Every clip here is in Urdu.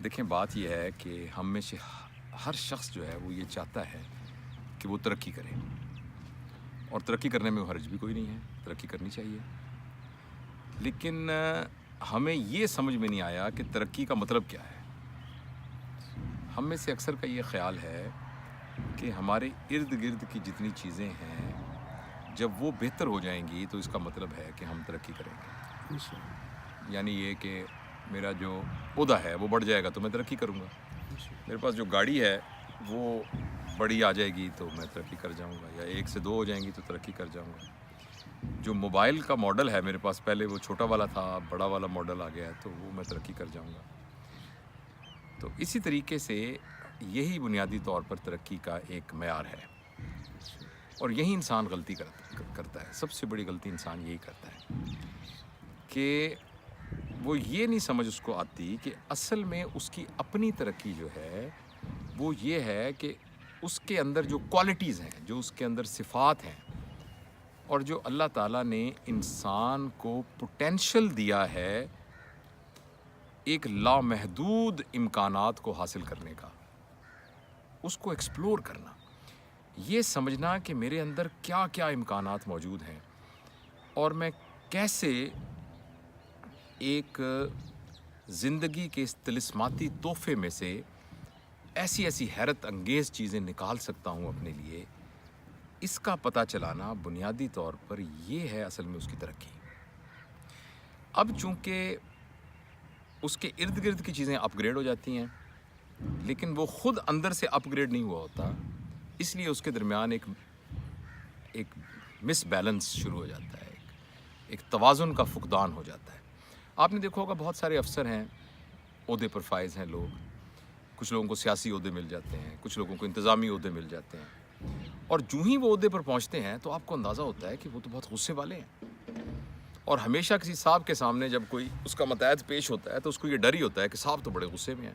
دیکھیں بات یہ ہے کہ ہم میں سے ہر شخص جو ہے وہ یہ چاہتا ہے کہ وہ ترقی کرے، اور ترقی کرنے میں حرج بھی کوئی نہیں ہے، ترقی کرنی چاہیے، لیکن ہمیں یہ سمجھ میں نہیں آیا کہ ترقی کا مطلب کیا ہے۔ ہم میں سے اکثر کا یہ خیال ہے کہ ہمارے ارد گرد کی جتنی چیزیں ہیں جب وہ بہتر ہو جائیں گی تو اس کا مطلب ہے کہ ہم ترقی کریں گے۔ یعنی یہ کہ میرا جو عہدہ ہے وہ بڑھ جائے گا تو میں ترقی کروں گا، میرے پاس جو گاڑی ہے وہ بڑی آ جائے گی تو میں ترقی کر جاؤں گا، یا 1 سے 2 ہو جائیں گی تو ترقی کر جاؤں گا۔ جو موبائل کا ماڈل ہے میرے پاس، پہلے وہ چھوٹا والا تھا، بڑا والا ماڈل آ گیا ہے تو وہ میں ترقی کر جاؤں گا۔ تو اسی طریقے سے یہی بنیادی طور پر ترقی کا ایک معیار ہے، اور یہی انسان غلطی کرتا ہے۔ سب سے بڑی غلطی انسان یہی کرتا ہے کہ وہ یہ نہیں سمجھ اس کو آتی کہ اصل میں اس کی اپنی ترقی جو ہے وہ یہ ہے کہ اس کے اندر جو کوالٹیز ہیں، جو اس کے اندر صفات ہیں، اور جو اللہ تعالیٰ نے انسان کو پوٹینشل دیا ہے ایک لامحدود امکانات کو حاصل کرنے کا، اس کو ایکسپلور کرنا، یہ سمجھنا کہ میرے اندر کیا کیا امکانات موجود ہیں، اور میں کیسے ایک زندگی کے اس طلسماتی تحفے میں سے ایسی ایسی حیرت انگیز چیزیں نکال سکتا ہوں اپنے لیے، اس کا پتہ چلانا بنیادی طور پر یہ ہے اصل میں اس کی ترقی۔ اب چونکہ اس کے ارد گرد کی چیزیں اپ گریڈ ہو جاتی ہیں، لیکن وہ خود اندر سے اپ گریڈ نہیں ہوا ہوتا، اس لیے اس کے درمیان ایک مس بیلنس شروع ہو جاتا ہے، ایک توازن کا فقدان ہو جاتا ہے۔ آپ نے دیکھا ہوگا بہت سارے افسر ہیں، عہدے پر فائز ہیں لوگ، کچھ لوگوں کو سیاسی عہدے مل جاتے ہیں، کچھ لوگوں کو انتظامی عہدے مل جاتے ہیں، اور جو ہی وہ عہدے پر پہنچتے ہیں تو آپ کو اندازہ ہوتا ہے کہ وہ تو بہت غصے والے ہیں، اور ہمیشہ کسی صاحب کے سامنے جب کوئی اس کا متعہد پیش ہوتا ہے تو اس کو یہ ڈر ہی ہوتا ہے کہ صاحب تو بڑے غصے میں ہیں۔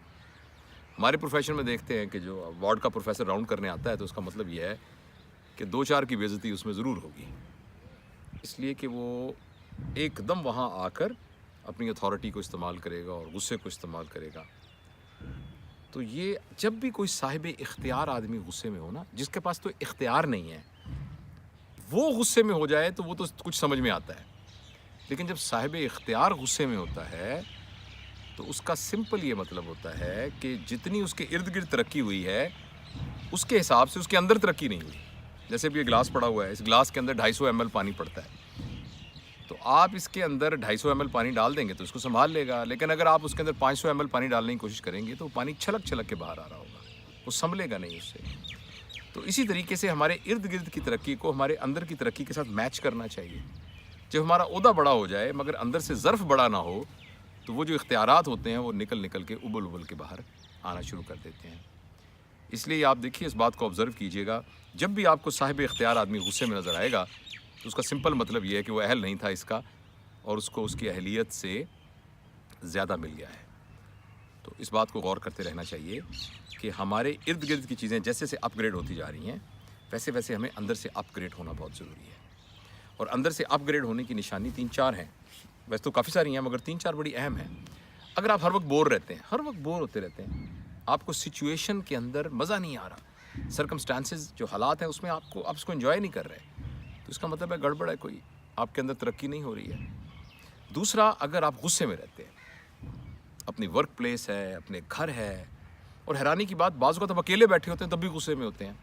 ہمارے پروفیشن میں دیکھتے ہیں کہ جو وارڈ کا پروفیسر راؤنڈ کرنے آتا ہے تو اس کا مطلب یہ ہے کہ 2-4 کی بے عزتی اس میں ضرور ہوگی، اس لیے کہ وہ ایک دم وہاں آ کر اپنی اتھارٹی کو استعمال کرے گا اور غصے کو استعمال کرے گا۔ تو یہ جب بھی کوئی صاحب اختیار آدمی غصے میں ہو نا، جس کے پاس تو اختیار نہیں ہے، وہ غصے میں ہو جائے تو وہ تو کچھ سمجھ میں آتا ہے، لیکن جب صاحب اختیار غصے میں ہوتا ہے تو اس کا سمپل یہ مطلب ہوتا ہے کہ جتنی اس کے ارد گرد ترقی ہوئی ہے اس کے حساب سے اس کے اندر ترقی نہیں ہوئی۔ جیسے بھی یہ گلاس پڑا ہوا ہے، اس گلاس کے اندر 250 ml پانی پڑتا ہے، تو آپ اس کے اندر 250 ml پانی ڈال دیں گے تو اس کو سنبھال لے گا، لیکن اگر آپ اس کے اندر 500 ml پانی ڈالنے کی کوشش کریں گے تو پانی چھلک چھلک کے باہر آ رہا ہوگا، وہ سنبھلے گا نہیں اس سے۔ تو اسی طریقے سے ہمارے ارد گرد کی ترقی کو ہمارے اندر کی ترقی کے ساتھ میچ کرنا چاہیے۔ جب ہمارا عہدہ بڑا ہو جائے مگر اندر سے ظرف بڑا نہ ہو تو وہ جو اختیارات ہوتے ہیں وہ نکل کے ابل کے باہر آنا شروع کر دیتے ہیں۔ اس لیے آپ دیکھیے، اس بات کو آبزرو کیجئے گا، جب بھی آپ کو صاحب اختیار آدمی غصے میں نظر آئے گا تو اس کا سمپل مطلب یہ ہے کہ وہ اہل نہیں تھا اس کا، اور اس کو اس کی اہلیت سے زیادہ مل گیا ہے۔ تو اس بات کو غور کرتے رہنا چاہیے کہ ہمارے ارد گرد کی چیزیں جیسے سے اپ گریڈ ہوتی جا رہی ہیں ویسے ویسے ہمیں اندر سے اپ گریڈ ہونا بہت ضروری ہے، اور اندر سے اپ گریڈ ہونے کی نشانی 3-4 ہیں، ویسے تو کافی ساری ہیں مگر 3-4 بڑی اہم ہیں۔ اگر آپ ہر وقت بور رہتے ہیں، ہر وقت بور ہوتے رہتے ہیں، آپ کو سچویشن کے اندر مزہ نہیں آ رہا، سرکمسٹانسز جو حالات ہیں اس میں آپ اس کو انجوائے نہیں کر رہے، تو اس کا مطلب ہے گڑبڑ ہے، کوئی آپ کے اندر ترقی نہیں ہو رہی ہے۔ دوسرا، اگر آپ غصے میں رہتے ہیں، اپنی ورک پلیس ہے، اپنے گھر ہے، اور حیرانی کی بات بعض اوقات آپ اکیلے بیٹھے ہوتے ہیں تب بھی غصے میں ہوتے ہیں،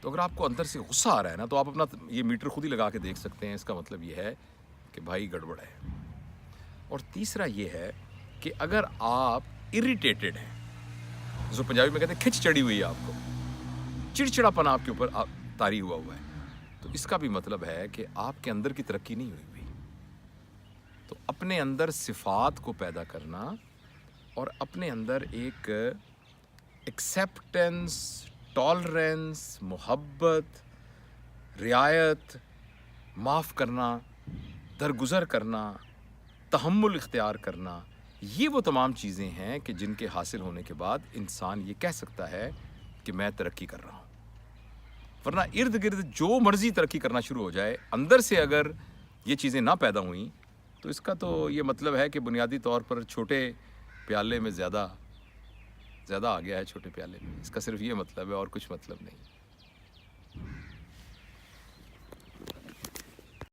تو اگر آپ کو اندر سے غصہ آ رہا ہے نا تو آپ اپنا یہ میٹر خود ہی لگا کے دیکھ سکتے ہیں، اس کا مطلب یہ ہے کہ بھائی گڑبڑ ہے۔ اور تیسرا یہ ہے کہ اگر آپ اریٹیٹڈ ہیں، جس کو پنجابی میں کہتے ہیں کھچ چڑی ہوئی ہے، آپ کو چڑچڑا پن آپ کے اوپر طاری ہوا ہے، تو اس کا بھی مطلب ہے کہ آپ کے اندر کی ترقی نہیں ہوئی۔ تو اپنے اندر صفات کو پیدا کرنا اور اپنے اندر ایک ایکسیپٹنس، ٹالرنس، محبت، رعایت، معاف کرنا، درگزر کرنا، تحمل اختیار کرنا، یہ وہ تمام چیزیں ہیں کہ جن کے حاصل ہونے کے بعد انسان یہ کہہ سکتا ہے کہ میں ترقی کر رہا ہوں۔ ورنہ ارد گرد جو مرضی ترقی کرنا شروع ہو جائے، اندر سے اگر یہ چیزیں نہ پیدا ہوئیں تو اس کا تو یہ مطلب ہے کہ بنیادی طور پر چھوٹے پیالے میں زیادہ آ گیا ہے چھوٹے پیالے میں، اس کا صرف یہ مطلب ہے اور کچھ مطلب نہیں.